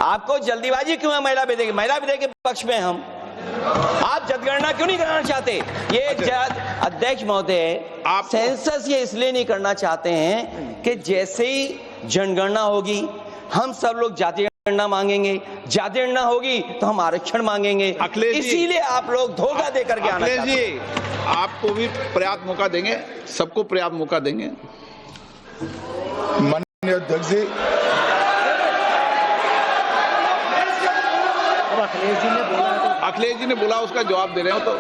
आपको जल्दीबाजी क्यों है महिला विधेयक? महिला विधेयक के पक्ष में हम, आप जनगणना क्यों नहीं कराना चाहते? ये अध्यक्ष महोदय, आप सेंसस ये इसलिए नहीं करना चाहते हैं कि जैसे ही जनगणना होगी हम सब लोग जातीय गणना मांगेंगे, जातीय गणना होगी तो हम आरक्षण मांगेंगे, इसीलिए आप लोग धोखा देकर के आना चाहते हैं। आपको भी पर्याप्त मौका देंगे, सबको पर्याप्त मौका देंगे। माननीय अध्यक्ष जी, अखिलेश जी ने बोला, उसका जवाब दे रहे हो तो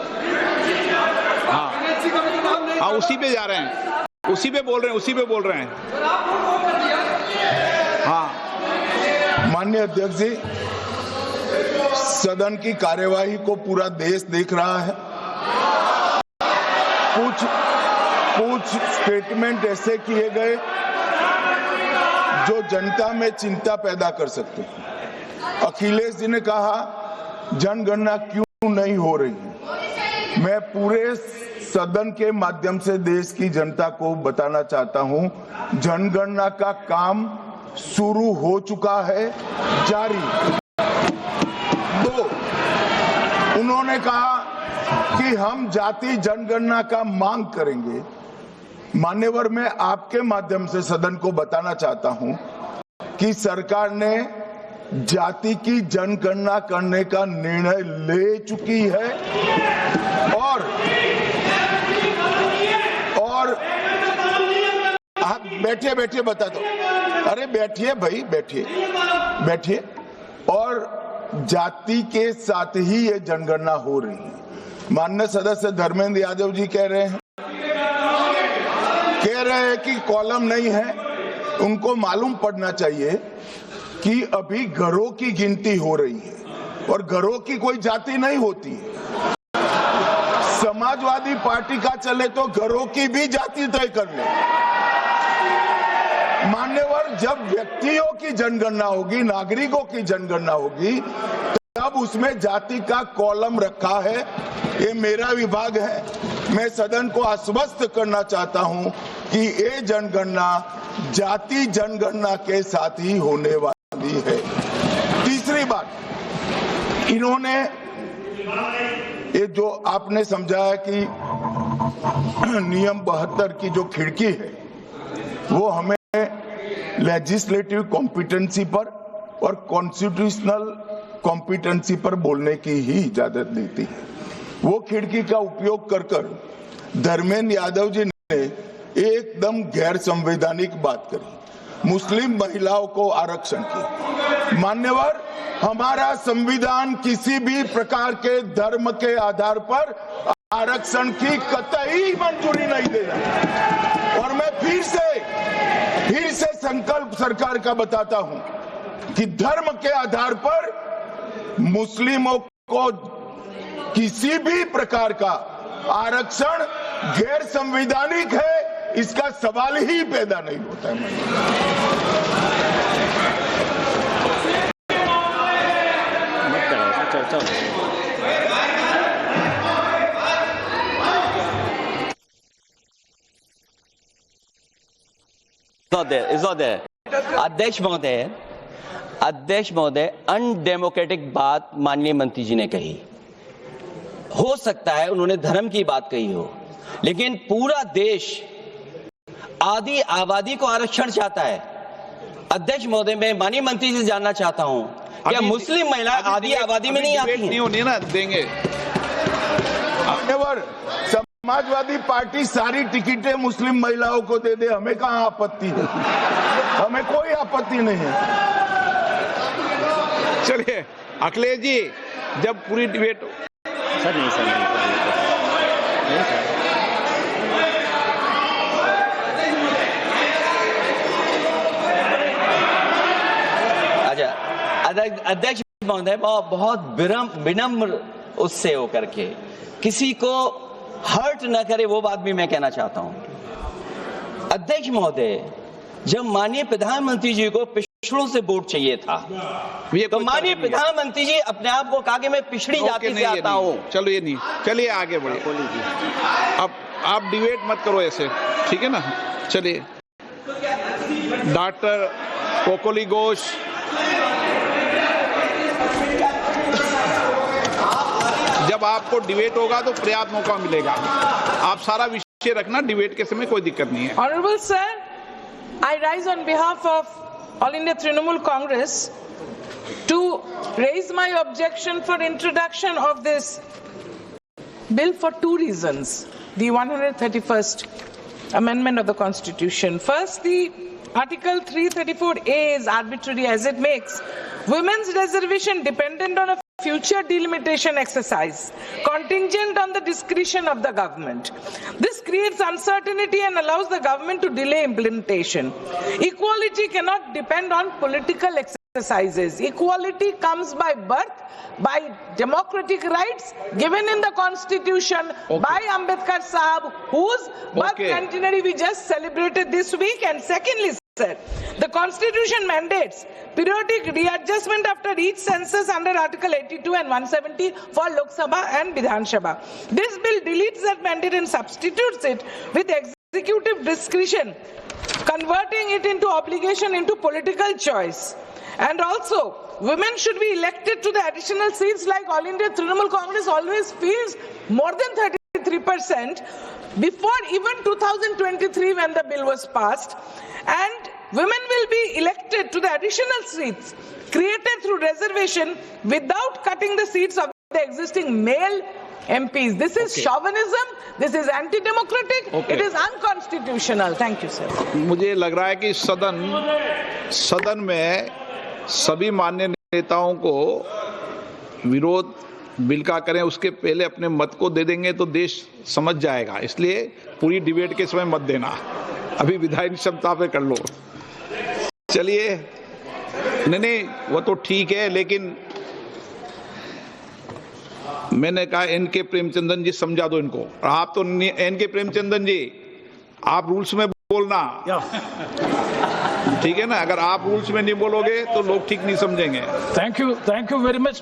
हाँ, उसी पे जा रहे हैं, उसी पे बोल रहे हैं। हाँ, माननीय अध्यक्ष जी, सदन की कार्यवाही को पूरा देश देख रहा है। कुछ स्टेटमेंट ऐसे किए गए जो जनता में चिंता पैदा कर सकते हैं। अखिलेश जी ने कहा जनगणना क्यों नहीं हो रही है। मैं पूरे सदन के माध्यम से देश की जनता को बताना चाहता हूं, जनगणना का काम शुरू हो चुका है, जारी। दो, उन्होंने कहा कि हम जाति जनगणना का मांग करेंगे। मान्यवर, मैं आपके माध्यम से सदन को बताना चाहता हूं कि सरकार ने जाति की जनगणना करने का निर्णय ले चुकी है और आप बैठिए बता दो। अरे बैठिए भाई, बैठिए। और जाति के साथ ही ये जनगणना हो रही है। माननीय सदस्य धर्मेंद्र यादव जी कह रहे हैं कि कॉलम नहीं है। उनको मालूम पड़ना चाहिए कि अभी घरों की गिनती हो रही है और घरों की कोई जाति नहीं होती है। समाजवादी पार्टी का चले तो घरों की भी जाति तय कर ले। मान्यवर, जब व्यक्तियों की जनगणना होगी, नागरिकों की जनगणना होगी, तब उसमें जाति का कॉलम रखा है। ये मेरा विभाग है। मैं सदन को आश्वस्त करना चाहता हूं कि ये जनगणना जाति जनगणना के साथ ही होने वाली है। तीसरी बात, इन्होंने ये जो आपने समझाया कि नियम 72 की जो खिड़की है वो हमें लेजिस्लेटिव कॉम्पिटेंसी पर और कॉन्स्टिट्यूशनल कॉम्पिटेंसी पर बोलने की ही इजाजत देती है। वो खिड़की का उपयोग कर धर्मेंद्र यादव जी ने एकदम गैर संवैधानिक बात करी, मुस्लिम महिलाओं को आरक्षण की। मान्यवर, हमारा संविधान किसी भी प्रकार के धर्म के आधार पर आरक्षण की कतई मंजूरी नहीं दे रहा। और मैं फिर से संकल्प सरकार का बताता हूं कि धर्म के आधार पर मुस्लिमों को किसी भी प्रकार का आरक्षण गैर संवैधानिक है, इसका सवाल ही पैदा नहीं होता है। अध्यक्ष महोदय, अनडेमोक्रेटिक बात माननीय मंत्री जी ने कही। हो सकता है उन्होंने धर्म की बात कही हो, लेकिन पूरा देश आदि आबादी को आरक्षण चाहता है। अध्यक्ष महोदय, मैं माननीय मंत्री जी से जानना चाहता हूं, क्या मुस्लिम महिला आदि आबादी में नहीं आती नहीं होनी ना, देंगे। समाजवादी पार्टी सारी टिकटें मुस्लिम महिलाओं को दे दे, हमें कहां आपत्ति है? हमें कोई आपत्ति नहीं है। चलिए अखिलेश जी, जब पूरी डिबेट नहीं सर। अच्छा, अध्यक्ष महोदय, बहुत विनम्र उससे होकर के किसी को हर्ट न करे, वो बात भी मैं कहना चाहता हूं। अध्यक्ष महोदय, जब माननीय प्रधानमंत्री जी को पिछड़ों से वोट चाहिए था, तो माननीय प्रधानमंत्री जी अपने आप को कहा कि मैं पिछड़ी जाति से आता हूं। चलो ये नहीं, चलिए आगे बढ़िए। अब आप डिबेट मत करो ऐसे, ठीक है ना? चलिए, डॉक्टर कोकोली घोष। आपको डिबेट होगा तो पर्याप्त मौका मिलेगा। आप सारा विषय रखना, डिबेट के समय कोई दिक्कत नहीं है। Honorable Sir, I rise on behalf of All India Trinamool Congress to raise my objection for introduction of this bill for two reasons. The 131st Amendment of the Constitution. First, the Article 334A is arbitrary as it makes women's reservation dependent on a future delimitation exercise, contingent on the discretion of the government. This creates uncertainty and allows the government to delay implementation. Equality cannot depend on political exercises. Equality comes by birth, by democratic rights given in the Constitution by Ambedkar Sahab, whose birth centenary we just celebrated this week. And secondly, sir, the Constitution mandates periodic readjustment after each census under Article 82 and 170 for Lok Sabha and Vidhan Sabha. This bill deletes that mandate and substitutes it with executive discretion, converting it into obligation into political choice. And also, women should be elected to the additional seats like All India Trinamool Congress always feels more than 33% before even 2023 when the bill was passed. And women will be elected to the additional seats created through reservation without cutting the seats of the existing male MPs. This is chauvinism, this is anti-democratic, it is unconstitutional. Thank you, sir. मुझे लग रहा है कि सदन में सभी माननीय नेताओं को विरोध बिल का करें, उसके पहले अपने मत को दे देंगे तो देश समझ जाएगा। इसलिए पूरी डिबेट के समय मत देना, अभी विधायी क्षमता पे कर लो। चलिए, नहीं वो तो ठीक है, लेकिन मैंने कहा एन.के. प्रेमचंद्रन जी समझा दो इनको। आप तो एन.के. प्रेमचंद्रन जी, आप रूल्स में बोलना, ठीक है ना? अगर आप रूल्स में नहीं बोलोगे तो लोग ठीक नहीं समझेंगे। Thank you very much.